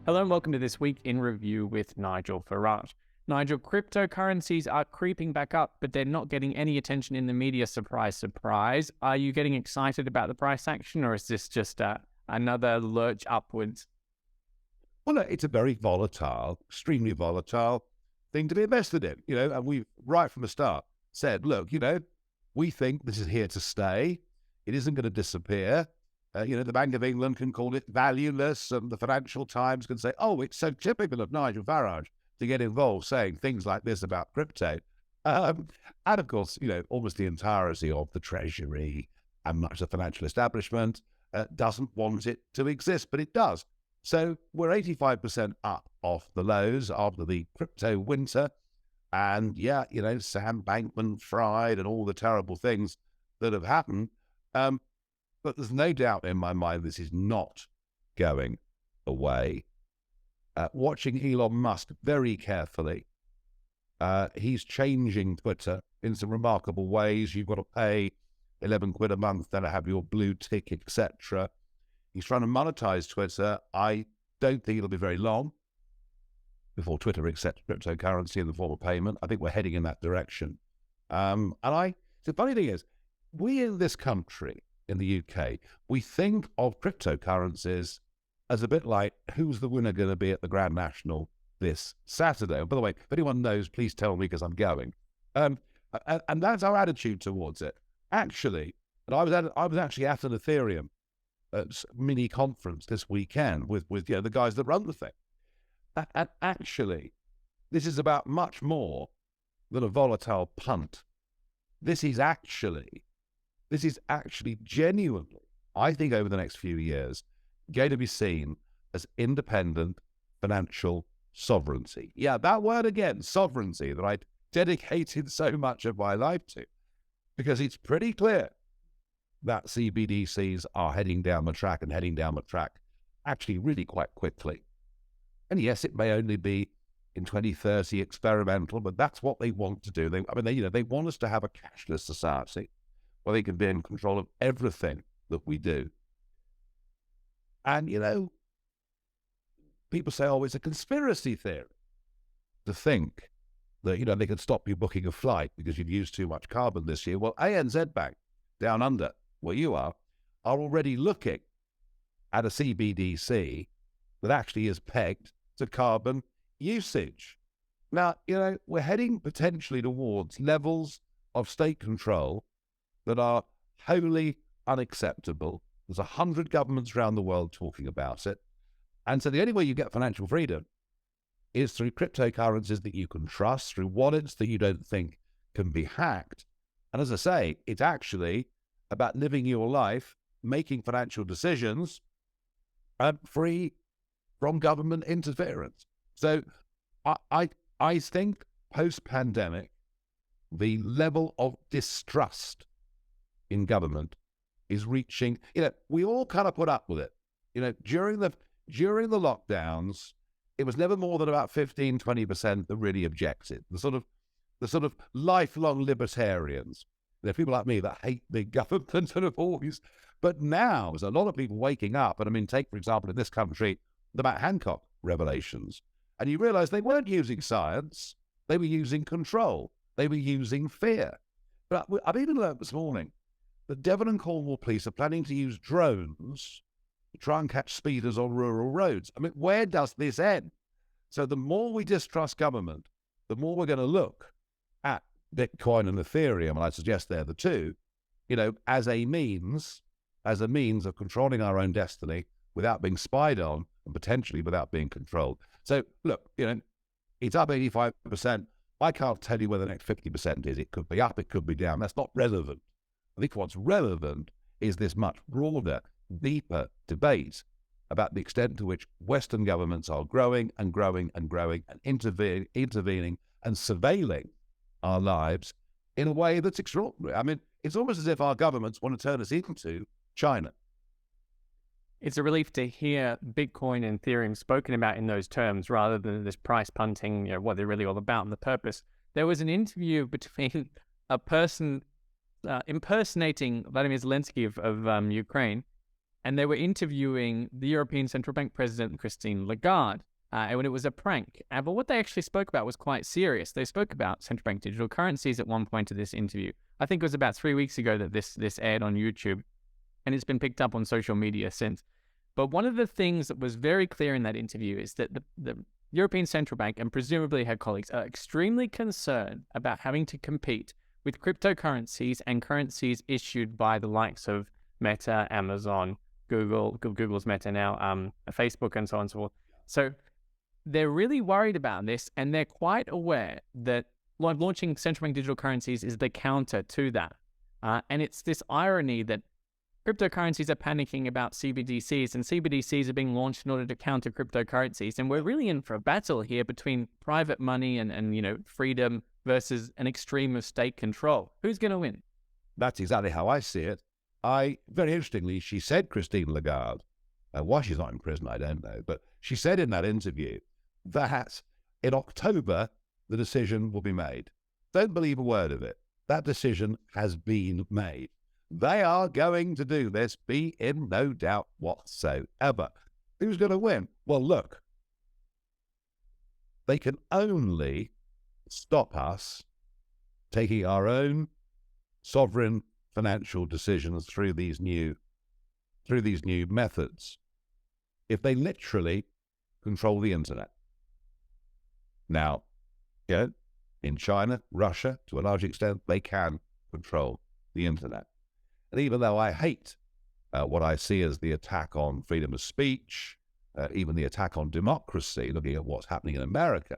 Hello and welcome to This Week in Review with Nigel Farage. Nigel, cryptocurrencies are creeping back up, but they're not getting any attention in the media. Surprise, surprise. Are you getting excited about the price action, or is this just another lurch upwards? Well, look, it's a very volatile, extremely volatile thing to be invested in, and we've right from the start said, look, we think this is here to stay. It isn't going to disappear. The Bank of England can call it valueless, and the Financial Times can say, oh, it's so typical of Nigel Farage to get involved saying things like this about crypto. And of course, almost the entirety of the Treasury and much of the financial establishment doesn't want it to exist, but it does. So we're 85% up off the lows after the crypto winter. And Sam Bankman-Fried and all the terrible things that have happened. But there's no doubt in my mind this is not going away. Watching Elon Musk very carefully, he's changing Twitter in some remarkable ways. You've got to pay 11 quid a month to have your blue tick, etc. He's trying to monetize Twitter. I don't think it'll be very long before Twitter accepts cryptocurrency in the form of payment. I think we're heading in that direction. The funny thing is, we in this country, in the UK, we think of cryptocurrencies as a bit like, who's the winner going to be at the Grand National this Saturday? And by the way, if anyone knows, please tell me because I'm going. And that's our attitude towards it. Actually, and I was actually at an Ethereum mini conference this weekend with the guys that run the thing. And actually, this is about much more than a volatile punt. This is actually genuinely, I think over the next few years, going to be seen as independent financial sovereignty. Yeah, that word again, sovereignty, that I dedicated so much of my life to, because it's pretty clear that CBDCs are heading down the track actually really quite quickly. And yes, it may only be in 2030 experimental, but that's what they want to do. They want us to have a cashless society where they can be in control of everything that we do. And, people say, oh, it's a conspiracy theory to think that, they can stop you booking a flight because you've used too much carbon this year. Well, ANZ Bank, down under where you are already looking at a CBDC that actually is pegged to carbon usage. Now, we're heading potentially towards levels of state control that are wholly unacceptable. There's 100 governments around the world talking about it. And so the only way you get financial freedom is through cryptocurrencies that you can trust, through wallets that you don't think can be hacked. And as I say, it's actually about living your life, making financial decisions, free from government interference. So I think post-pandemic, the level of distrust in government is reaching, we all kind of put up with it. During the lockdowns, it was never more than about 15-20% that really objected. The sort of lifelong libertarians, people like me that hate big government and have always. But now there's a lot of people waking up, and take for example in this country the Matt Hancock revelations, and you realise they weren't using science; they were using control, they were using fear. But I've even learned this morning the Devon and Cornwall police are planning to use drones to try and catch speeders on rural roads. Where does this end? So the more we distrust government, the more we're going to look at Bitcoin and Ethereum, and I suggest they're the two, as a means of controlling our own destiny without being spied on and potentially without being controlled. So look, it's up 85%. I can't tell you where the next 50% is. It could be up, it could be down. That's not relevant. I think what's relevant is this much broader, deeper debate about the extent to which Western governments are growing and growing and growing and intervening and surveilling our lives in a way that's extraordinary. It's almost as if our governments want to turn us into China. It's a relief to hear Bitcoin and Ethereum spoken about in those terms rather than this price punting, what they're really all about and the purpose. There was an interview between a person impersonating Vladimir Zelensky of Ukraine and they were interviewing the European Central Bank President, Christine Lagarde, and when it was a prank. But what they actually spoke about was quite serious. They spoke about central bank digital currencies at one point of this interview. I think it was about 3 weeks ago that this aired on YouTube, and it's been picked up on social media since. But one of the things that was very clear in that interview is that the European Central Bank, and presumably her colleagues, are extremely concerned about having to compete with cryptocurrencies and currencies issued by the likes of Meta, Amazon, Google's Meta now, Facebook, and so on and so forth. So they're really worried about this, and they're quite aware that launching central bank digital currencies is the counter to that. And it's this irony that cryptocurrencies are panicking about CBDCs, and CBDCs are being launched in order to counter cryptocurrencies. And we're really in for a battle here between private money and freedom versus an extreme of state control. Who's going to win? That's exactly how I see it. Very interestingly, she said, Christine Lagarde, why she's not in prison, I don't know, but she said in that interview that in October, the decision will be made. Don't believe a word of it. That decision has been made. They are going to do this, be in no doubt whatsoever. Who's going to win? Well, look, they can only stop us taking our own sovereign financial decisions through these new methods if they literally control the internet. Now, in China, Russia, to a large extent, they can control the internet. And even though I hate what I see as the attack on freedom of speech, even the attack on democracy, looking at what's happening in America,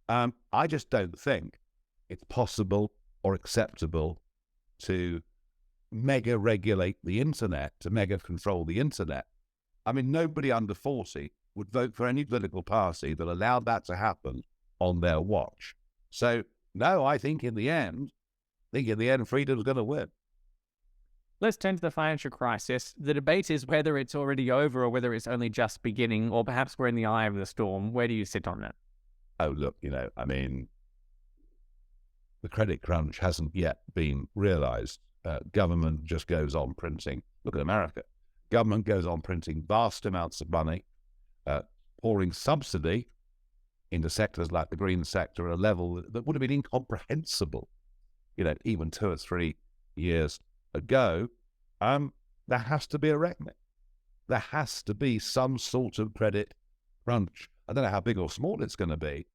I just don't think it's possible or acceptable to mega regulate the internet, to mega control the internet. I mean, nobody under 40 would vote for any political party that allowed that to happen on their watch. So, no, I think in the end, freedom's going to win. Let's turn to the financial crisis. The debate is whether it's already over or whether it's only just beginning, or perhaps we're in the eye of the storm. Where do you sit on that? Oh, look, I mean, the credit crunch hasn't yet been realized. Government just goes on printing. Look at America. Government goes on printing vast amounts of money, pouring subsidy into sectors like the green sector at a level that would have been incomprehensible, even 2 or 3 years ago. There has to be a reckoning. There has to be some sort of credit crunch. I don't know how big or small it's going to be,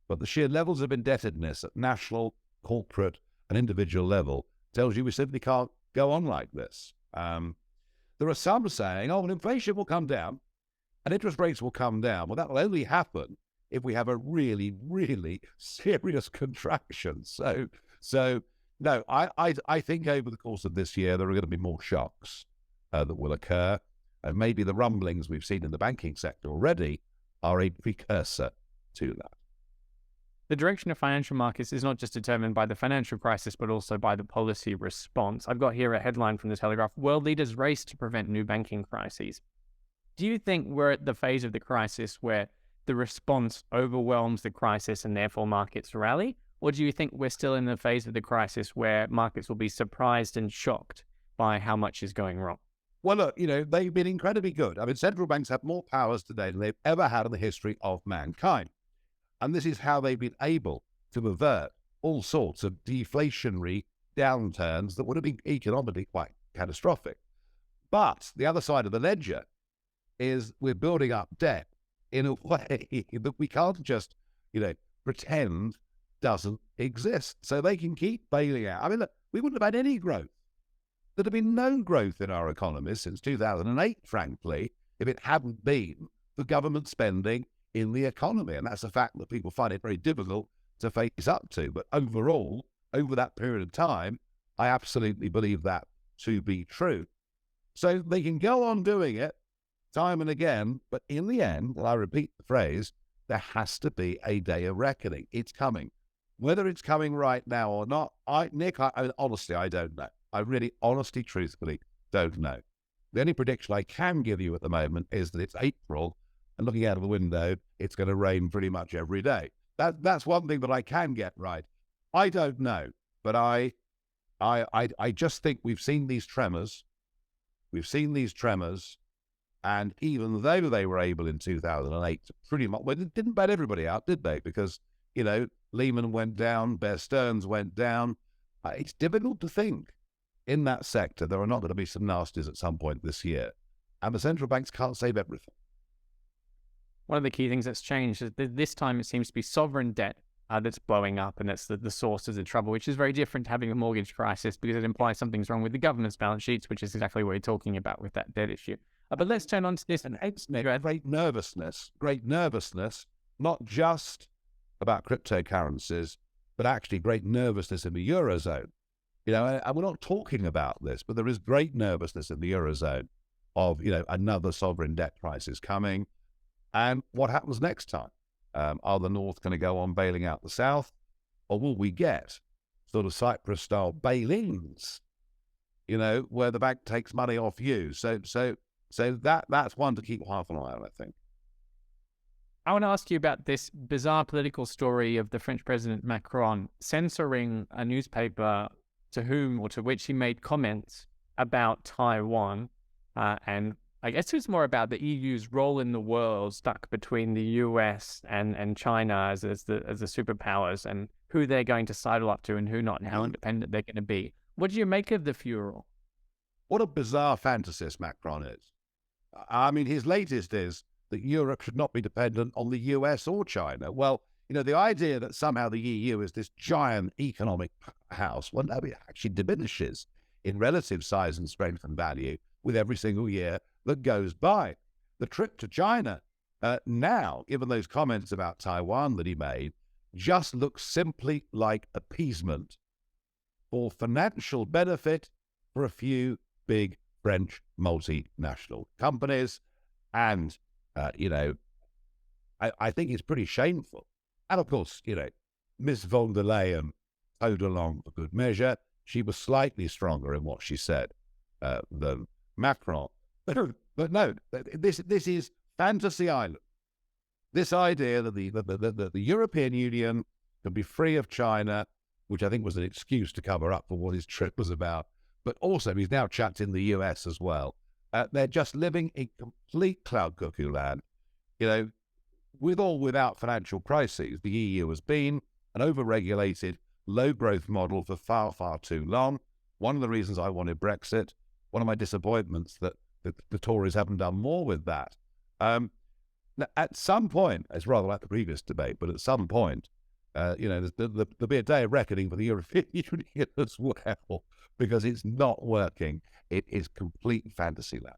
but the sheer levels of indebtedness at national, corporate, and individual level tells you we simply can't go on like this. There are some saying, well, inflation will come down and interest rates will come down. Well, that will only happen if we have a really, really serious contraction. So no, I think over the course of this year, there are going to be more shocks that will occur. And maybe the rumblings we've seen in the banking sector already are a precursor to that. The direction of financial markets is not just determined by the financial crisis, but also by the policy response. I've got here a headline from the Telegraph: World leaders race to prevent new banking crises. Do you think we're at the phase of the crisis where the response overwhelms the crisis and therefore markets rally? Or do you think we're still in the phase of the crisis where markets will be surprised and shocked by how much is going wrong? Well, look, they've been incredibly good. I mean, central banks have more powers today than they've ever had in the history of mankind. And this is how they've been able to avert all sorts of deflationary downturns that would have been economically quite catastrophic. But the other side of the ledger is we're building up debt in a way that we can't just, pretend doesn't exist. So they can keep bailing out. I mean, look, we wouldn't have had any growth. There'd have been no growth in our economy since 2008, frankly, if it hadn't been for government spending in the economy. And that's a fact that people find it very difficult to face up to. But overall, over that period of time, I absolutely believe that to be true. So they can go on doing it time and again, but in the end, and I repeat the phrase, there has to be a day of reckoning. It's coming. Whether it's coming right now or not, honestly, I don't know. I really, honestly, truthfully, don't know. The only prediction I can give you at the moment is that it's April, and looking out of the window, it's going to rain pretty much every day. That's one thing that I can get right. I don't know, but I just think we've seen these tremors. We've seen these tremors, and even though they were able in 2008 to pretty much, well, they didn't bat everybody out, did they? Because, Lehman went down, Bear Stearns went down. It's difficult to think in that sector there are not going to be some nasties at some point this year. And the central banks can't save everything. One of the key things that's changed is that this time it seems to be sovereign debt that's blowing up, and it's the source of the trouble, which is very different to having a mortgage crisis, because it implies something's wrong with the government's balance sheets, which is exactly what you're talking about with that debt issue. But let's turn on to this. And great nervousness, not just about cryptocurrencies, but actually great nervousness in the Eurozone. And we're not talking about this, but there is great nervousness in the Eurozone of, another sovereign debt crisis coming. And what happens next time? Are the North going to go on bailing out the South? Or will we get sort of Cyprus-style bail-ins, where the bank takes money off you? So that's one to keep half an eye on, I think. I want to ask you about this bizarre political story of the French President Macron censoring a newspaper to which he made comments about Taiwan, and I guess it's more about the EU's role in the world, stuck between the US and China as the superpowers, and who they're going to sidle up to and who not, and how independent they're going to be. What do you make of the furor? What a bizarre fantasist Macron is. I mean, his latest is that Europe should not be dependent on the US or China. Well, the idea that somehow the EU is this giant economic house, well, no, it actually diminishes in relative size and strength and value with every single year that goes by. The trip to China now, given those comments about Taiwan that he made, just looks simply like appeasement for financial benefit for a few big French multinational companies. And, I think it's pretty shameful. And of course, Miss von der Leyen towed along for good measure. She was slightly stronger in what she said than Macron. But no, this is Fantasy Island. This idea that the European Union can be free of China, which I think was an excuse to cover up for what his trip was about, but also he's now chucked in the US as well. They're just living in complete cloud cuckoo land. With or without financial crises, the EU has been an overregulated, low-growth model for far, far too long. One of the reasons I wanted Brexit, one of my disappointments that the Tories haven't done more with that. Now, at some point, it's rather like the previous debate, but at some point, there'll be a day of reckoning for the European Union as well, because it's not working. It is complete fantasy land.